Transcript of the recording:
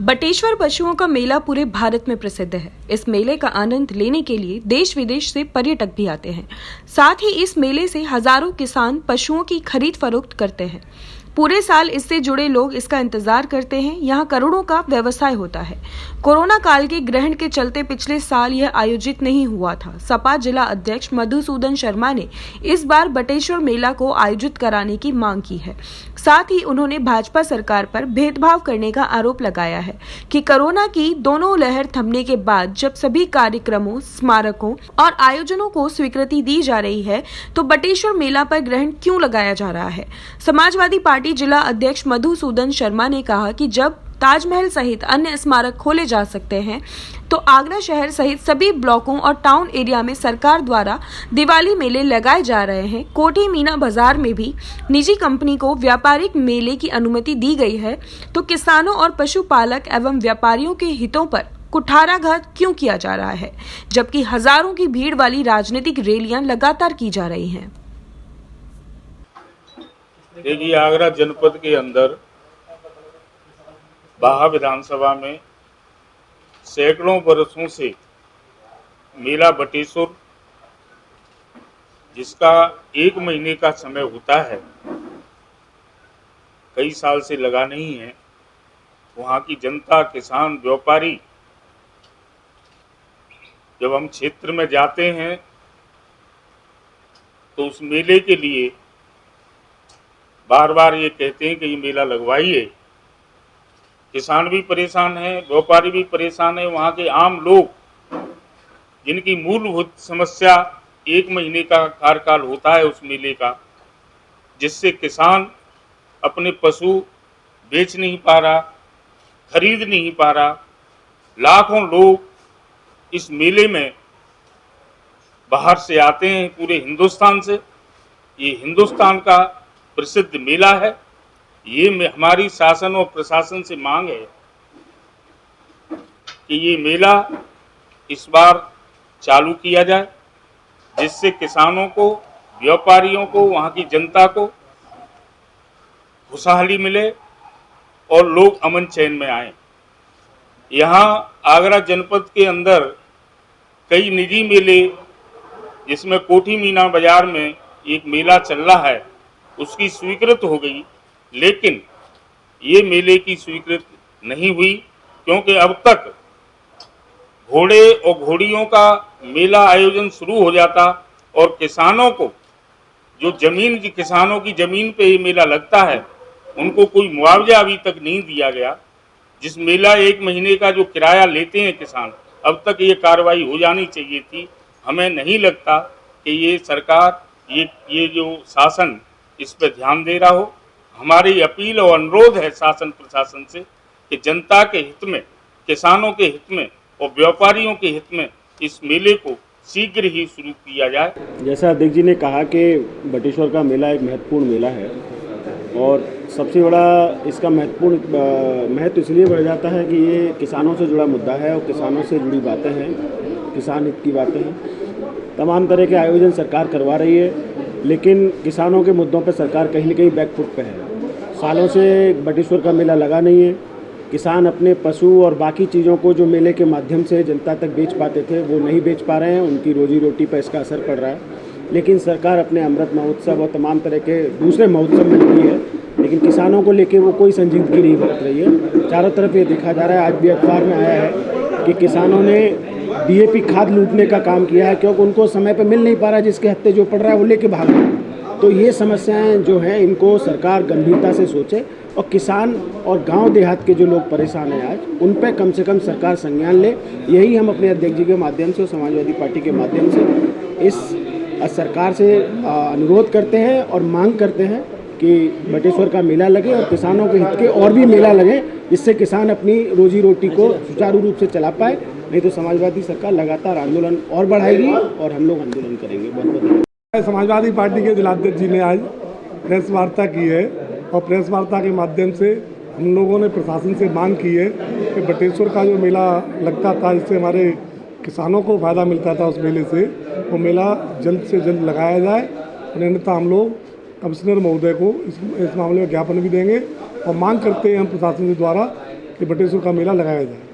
बटेश्वर पशुओं का मेला पूरे भारत में प्रसिद्ध है। इस मेले का आनंद लेने के लिए देश विदेश से पर्यटक भी आते हैं। साथ ही इस मेले से हजारों किसान पशुओं की खरीद फरोख्त करते हैं। पूरे साल इससे जुड़े लोग इसका इंतजार करते हैं। यहाँ करोड़ों का व्यवसाय होता है। कोरोना काल के ग्रहण के चलते पिछले साल यह आयोजित नहीं हुआ था। सपा जिला अध्यक्ष मधुसूदन शर्मा ने इस बार बटेश्वर मेला को आयोजित कराने की मांग की है। साथ ही उन्होंने भाजपा सरकार पर भेदभाव करने का आरोप लगाया है कि कोरोना की दोनों लहर थमने के बाद जब सभी कार्यक्रमों, स्मारकों और आयोजनों को स्वीकृति दी जा रही है तो बटेश्वर मेला पर ग्रहण क्यों लगाया जा रहा है। समाजवादी पार्टी जिला अध्यक्ष मधुसूदन शर्मा ने कहा कि जब ताजमहल सहित अन्य स्मारक खोले जा सकते हैं तो आगरा शहर सहित सभी ब्लॉकों और टाउन एरिया में सरकार द्वारा दिवाली मेले लगाए जा रहे हैं। कोठी मीना बाजार में भी निजी कंपनी को व्यापारिक मेले की अनुमति दी गई है, तो किसानों और पशुपालक एवं व्यापारियों के हितों पर कुठाराघात क्यों किया जा रहा है, जबकि हजारों की भीड़ वाली राजनीतिक रैलियां लगातार की जा रही हैं। देखिए, आगरा जनपद के अंदर बाहा विधानसभा में सैकड़ों वर्षों से मेला बटेश्वर, जिसका 1 महीने का समय होता है, कई साल से लगा नहीं है। वहाँ की जनता, किसान, व्यापारी जब हम क्षेत्र में जाते हैं तो उस मेले के लिए बार बार ये कहते हैं कि ये मेला लगवाइए। किसान भी परेशान है, व्यापारी भी परेशान है। वहाँ के आम लोग, जिनकी मूलभूत समस्या 1 महीने का कार्यकाल होता है उस मेले का, जिससे किसान अपने पशु बेच नहीं पा रहा, खरीद नहीं पा रहा। लाखों लोग इस मेले में बाहर से आते हैं, पूरे हिंदुस्तान से। ये हिंदुस्तान का प्रसिद्ध मेला है। ये हमारी शासन और प्रशासन से मांग है कि ये मेला इस बार चालू किया जाए, जिससे किसानों को, व्यापारियों को, वहाँ की जनता को खुशहाली मिले और लोग अमन चैन में आए। यहाँ आगरा जनपद के अंदर कई निजी मेले, जिसमें कोठी मीना बाजार में एक मेला चल रहा है, उसकी स्वीकृत हो गई, लेकिन ये मेले की स्वीकृत नहीं हुई, क्योंकि अब तक घोड़े और घोड़ियों का मेला आयोजन शुरू हो जाता और किसानों को, जो किसानों की जमीन पे ये मेला लगता है, उनको कोई मुआवजा अभी तक नहीं दिया गया। जिस मेला 1 महीने का जो किराया लेते हैं किसान, अब तक ये कार्रवाई हो जानी चाहिए थी। हमें नहीं लगता कि ये सरकार, ये जो शासन इस पर ध्यान दे रहा हो। हमारी अपील और अनुरोध है शासन प्रशासन से कि जनता के हित में, किसानों के हित में और व्यापारियों के हित में इस मेले को शीघ्र ही शुरू किया जाए। जैसा अध्यक्ष जी ने कहा कि बटेश्वर का मेला एक महत्वपूर्ण मेला है और सबसे बड़ा इसका महत्व इसलिए बढ़ जाता है कि ये किसानों से जुड़ा मुद्दा है और किसानों से जुड़ी बातें हैं, किसान हित की बातें हैं। तमाम तरह के आयोजन सरकार करवा रही है, लेकिन किसानों के मुद्दों पर सरकार कहीं न कहीं बैकफुट पे है। सालों से बटेश्वर का मेला लगा नहीं है। किसान अपने पशु और बाकी चीज़ों को जो मेले के माध्यम से जनता तक बेच पाते थे, वो नहीं बेच पा रहे हैं। उनकी रोजी रोटी पर इसका असर पड़ रहा है। लेकिन सरकार अपने अमृत महोत्सव और तमाम तरह के दूसरे महोत्सव में लगी है, लेकिन किसानों को लेके वो कोई संजीदगी नहीं बरत रही है। चारों तरफ ये देखा जा रहा है, आज भी अखबार में आया है कि किसानों ने DAP खाद लूटने का काम किया है, क्योंकि उनको समय पर मिल नहीं पा रहा, जिसके हत्थे जो पड़ रहा है वो लेके भाग रहे हैं। तो ये समस्याएं जो हैं, इनको सरकार गंभीरता से सोचे और किसान और गांव देहात के जो लोग परेशान हैं आज, उन पर कम से कम सरकार संज्ञान ले। यही हम अपने अध्यक्ष जी के माध्यम से और समाजवादी पार्टी के माध्यम से इस सरकार से अनुरोध करते हैं और मांग करते हैं कि बटेश्वर का मेला लगे और किसानों के हित के और भी मेला लगे, जिससे किसान अपनी रोजी रोटी को सुचारू रूप से चला पाए। नहीं तो समाजवादी सरकार लगातार आंदोलन और बढ़ाएगी और हम लोग आंदोलन करेंगे। बहुत बहुत धन्यवाद। समाजवादी पार्टी के जिलाध्यक्ष जी ने आज प्रेस वार्ता की है और प्रेस वार्ता के माध्यम से हम लोगों ने प्रशासन से मांग की है कि बटेश्वर का जो मेला लगता था, जिससे हमारे किसानों को फ़ायदा मिलता था, उस मेले से वो मेला जल्द से जल्द लगाया जाए। अन्यथा हम लोग कमिश्नर महोदय को इस मामले में ज्ञापन भी देंगे और मांग करते हैं हम प्रशासन के द्वारा कि बटेश्वर का मेला लगाया जाए।